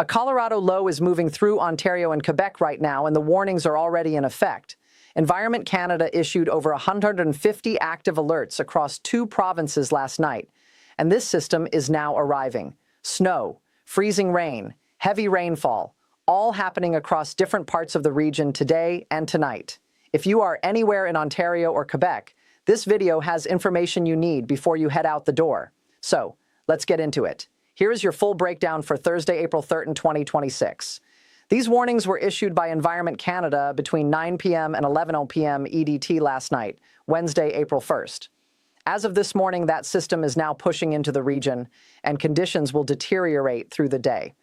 A Colorado low is moving through Ontario and Quebec right now, and the warnings are already in effect. Environment Canada issued over 150 active alerts across 2 provinces last night, and this system is now arriving. Snow, freezing rain, heavy rainfall, all happening across different parts of the region today and tonight. If you are anywhere in Ontario or Quebec, this video has information you need before you head out the door. So, let's get into it. Here is your full breakdown for Thursday, April 3rd, 2026. These warnings were issued by Environment Canada between 9 p.m. and 11 p.m. EDT last night, Wednesday, April 1st. As of this morning, that system is now pushing into the region, and conditions will deteriorate through the day.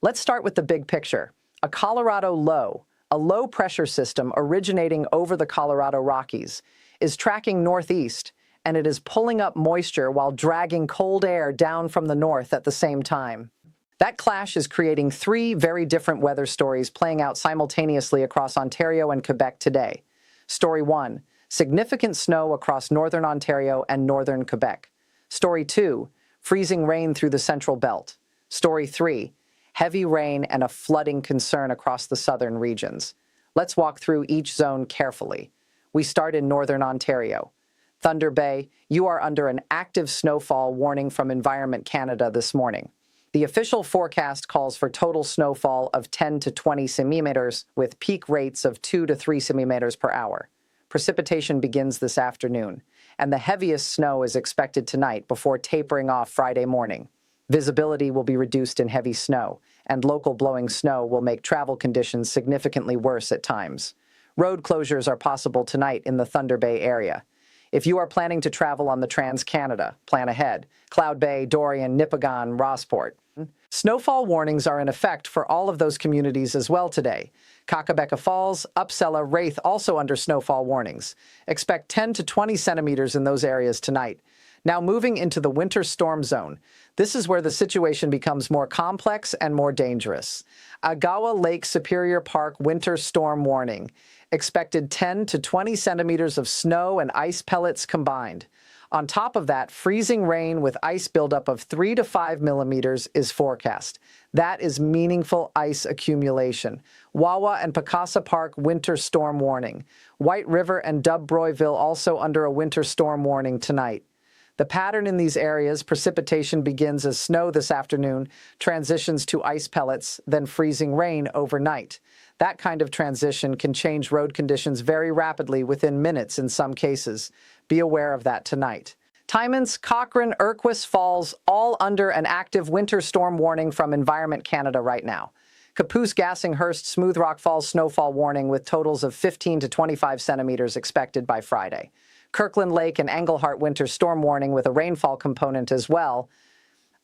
Let's start with the big picture. A Colorado low, a low-pressure system originating over the Colorado Rockies, is tracking northeast, and it is pulling up moisture while dragging cold air down from the north at the same time. That clash is creating 3 very different weather stories playing out simultaneously across Ontario and Quebec today. Story 1, significant snow across northern Ontario and northern Quebec. Story 2, freezing rain through the Central Belt. Story 3, heavy rain and a flooding concern across the southern regions. Let's walk through each zone carefully. We start in northern Ontario. Thunder Bay, you are under an active snowfall warning from Environment Canada this morning. The official forecast calls for total snowfall of 10 to 20 centimeters with peak rates of 2 to 3 centimeters per hour. Precipitation begins this afternoon, and the heaviest snow is expected tonight before tapering off Friday morning. Visibility will be reduced in heavy snow, and local blowing snow will make travel conditions significantly worse at times. Road closures are possible tonight in the Thunder Bay area. If you are planning to travel on the Trans-Canada, plan ahead. Cloud Bay, Dorian, Nipigon, Rossport. Snowfall warnings are in effect for all of those communities as well today. Kakabeka Falls, Upsala, Wraith also under snowfall warnings. Expect 10 to 20 centimeters in those areas tonight. Now moving into the winter storm zone. This is where the situation becomes more complex and more dangerous. Agawa Lake Superior Park winter storm warning. Expected 10 to 20 centimeters of snow and ice pellets combined. On top of that, freezing rain with ice buildup of 3 to 5 millimeters is forecast. That is meaningful ice accumulation. Wawa and Picasa Park winter storm warning. White River and Dubroyville also under a winter storm warning tonight. The pattern in these areas, precipitation begins as snow this afternoon, transitions to ice pellets, then freezing rain overnight. That kind of transition can change road conditions very rapidly within minutes in some cases. Be aware of that tonight. Tymans, Cochrane, Urquhart Falls, all under an active winter storm warning from Environment Canada right now. Caboose, Gassinghurst, Smooth Rock Falls snowfall warning with totals of 15 to 25 centimeters expected by Friday. Kirkland Lake and Englehart winter storm warning with a rainfall component as well.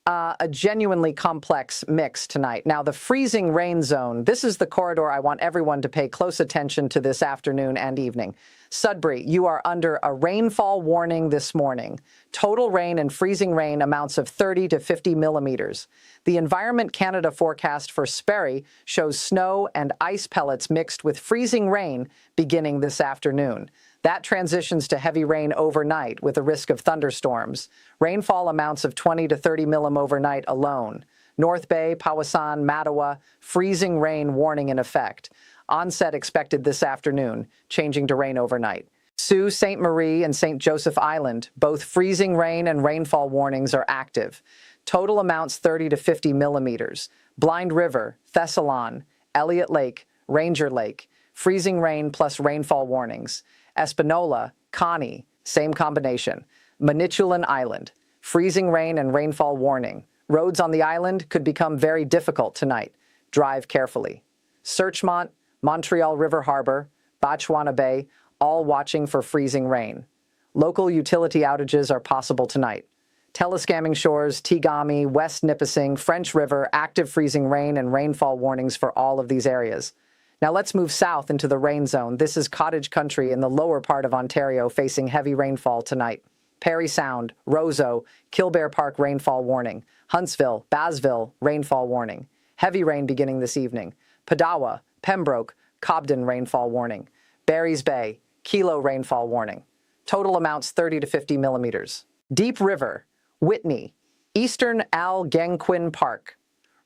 A genuinely complex mix tonight. Now, the freezing rain zone, this is the corridor I want everyone to pay close attention to this afternoon and evening. Sudbury, you are under a rainfall warning this morning. Total rain and freezing rain amounts of 30 to 50 millimeters. The Environment Canada forecast for Sperry shows snow and ice pellets mixed with freezing rain beginning this afternoon. That transitions to heavy rain overnight with a risk of thunderstorms. Rainfall amounts of 20 to 30 mm overnight alone. North Bay, Powassan, Mattawa, freezing rain warning in effect. Onset expected this afternoon, changing to rain overnight. Sault Ste. Marie and St. Joseph Island, both freezing rain and rainfall warnings are active. Total amounts 30 to 50 millimeters. Blind River, Thessalon, Elliott Lake, Ranger Lake, freezing rain plus rainfall warnings. Espanola, Connie, same combination. Manitoulin Island, freezing rain and rainfall warning. Roads on the island could become very difficult tonight. Drive carefully. Searchmont, Montreal River Harbor, Batchewana Bay, all watching for freezing rain. Local utility outages are possible tonight. Telescamming Shores, Tigami, West Nipissing, French River, active freezing rain and rainfall warnings for all of these areas. Now let's move south into the rain zone. This is cottage country in the lower part of Ontario facing heavy rainfall tonight. Parry Sound, Roseau, Killbear Park rainfall warning. Huntsville, Bassville, rainfall warning. Heavy rain beginning this evening. Padawa, Pembroke, Cobden rainfall warning. Barry's Bay, Kilo rainfall warning. Total amounts 30 to 50 millimeters. Deep River, Whitney, Eastern Algonquin Park,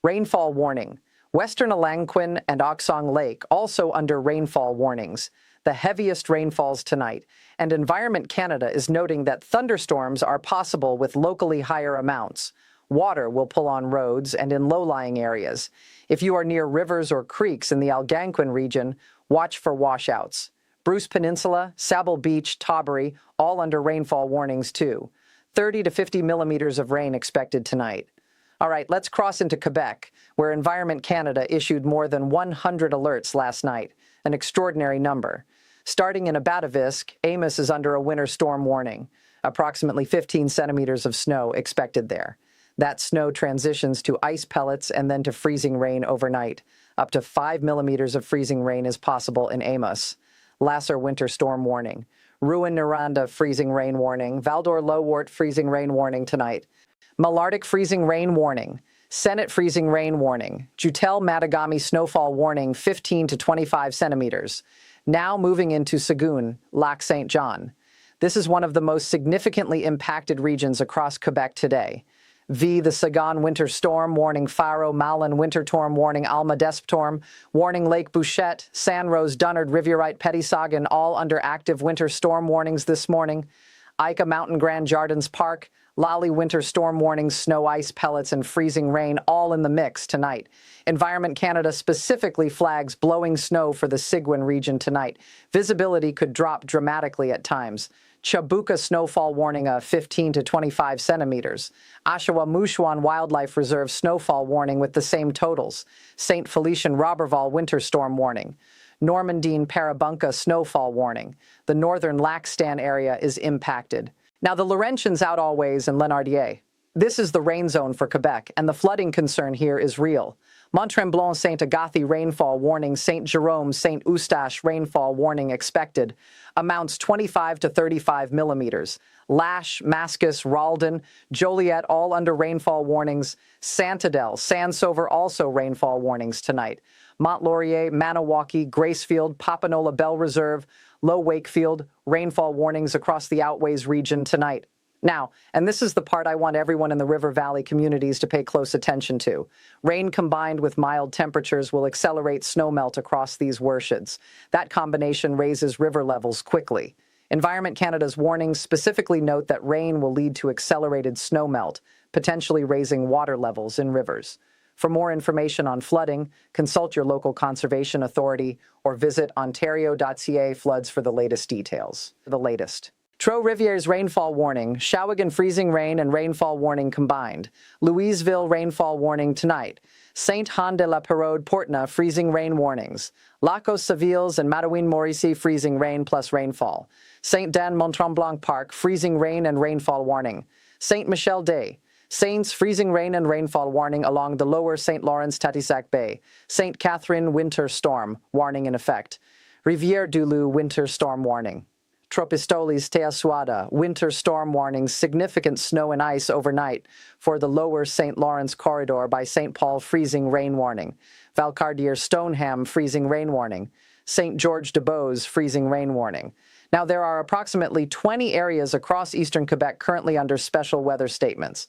Rainfall warning. Western Algonquin and Oksong Lake also under rainfall warnings, the heaviest rainfalls tonight, and Environment Canada is noting that thunderstorms are possible with locally higher amounts. Water will pull on roads and in low-lying areas. If you are near rivers or creeks in the Algonquin region, watch for washouts. Bruce Peninsula, Sable Beach, Taubury, all under rainfall warnings too. 30 to 50 millimeters of rain expected tonight. All right, let's cross into Quebec, where Environment Canada issued more than 100 alerts last night, an extraordinary number. Starting in Abatavisc, Amos is under a winter storm warning. Approximately 15 centimeters of snow expected there. That snow transitions to ice pellets and then to freezing rain overnight. Up to 5 millimeters of freezing rain is possible in Amos. Lasser winter storm warning. Rouyn-Noranda freezing rain warning. Val-d'Or-Lowart freezing rain warning tonight. Malartic freezing rain warning. Senate freezing rain warning. Jutel-Mattagami snowfall warning 15 to 25 centimeters. Now moving into Sagoon, Lac Saint John. This is one of the most significantly impacted regions across Quebec today. The Sagan winter storm warning, Faro Malin winter storm warning, Alma Desptorm warning, Lake Bouchette, San Rose, Dunnard, Riviérite, Petitsaguin, all under active winter storm warnings this morning. Ica Mountain Grand Jardins Park, Lally winter storm warnings, snow, ice pellets, and freezing rain all in the mix tonight. Environment Canada specifically flags blowing snow for the Seguin region tonight. Visibility could drop dramatically at times. Chabuca snowfall warning of 15 to 25 centimeters. Oshawa-Mouchouan Wildlife Reserve snowfall warning with the same totals. St. Felician Roberval winter storm warning. Normandine Parabunca snowfall warning. The northern Lac Stan area is impacted. Now the Laurentians out always in Lenardier. This is the rain zone for Quebec, and the flooding concern here is real. Mont-Tremblant, St. Agathe rainfall warning, St. Jerome, St. Eustache rainfall warning expected. Amounts 25 to 35 millimeters. Lash, Mascus, Ralden, Joliet all under rainfall warnings. Santadel, Sansover also rainfall warnings tonight. Mont-Laurier, Maniwaki, Gracefield, Papineau Bell Reserve, Low Wakefield, rainfall warnings across the Outways region tonight. Now, and this is the part I want everyone in the River Valley communities to pay close attention to. Rain combined with mild temperatures will accelerate snowmelt across these worsheds. That combination raises river levels quickly. Environment Canada's warnings specifically note that rain will lead to accelerated snowmelt, potentially raising water levels in rivers. For more information on flooding, consult your local conservation authority or visit ontario.ca floods for the latest details. Trois-Rivières rainfall warning, Shawinigan freezing rain and rainfall warning combined. Louisville rainfall warning tonight. Saint-Jean-de-la-Pérode, Portna freezing rain warnings. Lacos Savilles and Mattawin-Mauricie freezing rain plus rainfall. Saint-Dan-Mont-Tremblant Park freezing rain and rainfall warning. Saint-Michel-Day. Saints freezing rain and rainfall warning along the lower St. Lawrence-Tatissac Bay. St. Catherine winter storm warning in effect. Rivière-du-Loup winter storm warning. Tropistoles Teasuada, winter storm warnings, significant snow and ice overnight for the lower St. Lawrence corridor by St. Paul freezing rain warning. Valcartier Stoneham freezing rain warning. St. George de Beauce freezing rain warning. Now there are approximately 20 areas across eastern Quebec currently under special weather statements.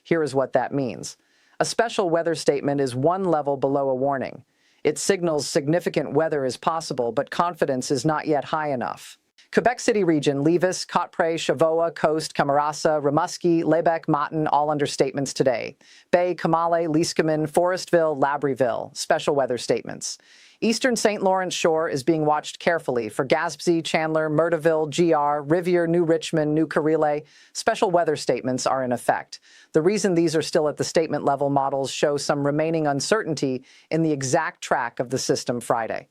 Here is what that means. A special weather statement is one level below a warning. It signals significant weather is possible, but confidence is not yet high enough. Quebec City region, Lévis, Côte-Près, Chavoa, Coast, Kamarasa, Rimouski, Lebec, Motten, all under statements today. Bay, Kamale, Leeskamin, Forestville, Labryville, special weather statements. Eastern St. Lawrence Shore is being watched carefully for Gaspé, Chandler, Murderville, GR, Rivière, New Richmond, New Carrile. Special weather statements are in effect. The reason these are still at the statement level models show some remaining uncertainty in the exact track of the system Friday.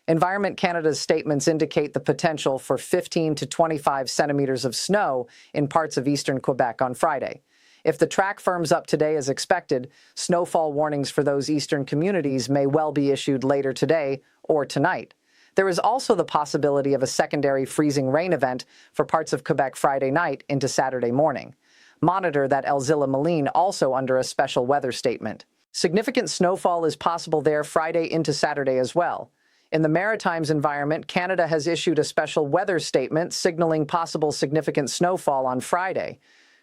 Environment Canada's statements indicate the potential for 15 to 25 centimeters of snow in parts of eastern Quebec on Friday. If the track firms up today as expected, snowfall warnings for those eastern communities may well be issued later today or tonight. There is also the possibility of a secondary freezing rain event for parts of Quebec Friday night into Saturday morning. Monitor that Elzilla-Moline also under a special weather statement. Significant snowfall is possible there Friday into Saturday as well. In the Maritimes environment, Canada has issued a special weather statement signaling possible significant snowfall on Friday.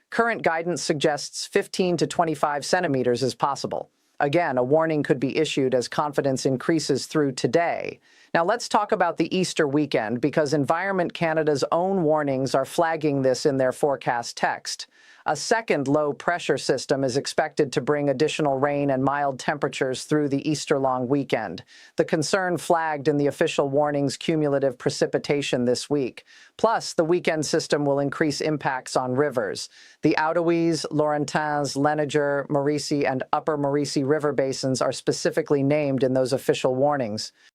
Current guidance suggests 15 to 25 centimeters is possible. Again, a warning could be issued as confidence increases through today. Now let's talk about the Easter weekend, because Environment Canada's own warnings are flagging this in their forecast text. A second low-pressure system is expected to bring additional rain and mild temperatures through the Easter long weekend. The concern flagged in the official warning's cumulative precipitation this week. Plus, the weekend system will increase impacts on rivers. The Outaouais, Laurentins, Lenager, Mauricie, and Upper Mauricie river basins are specifically named in those official warnings.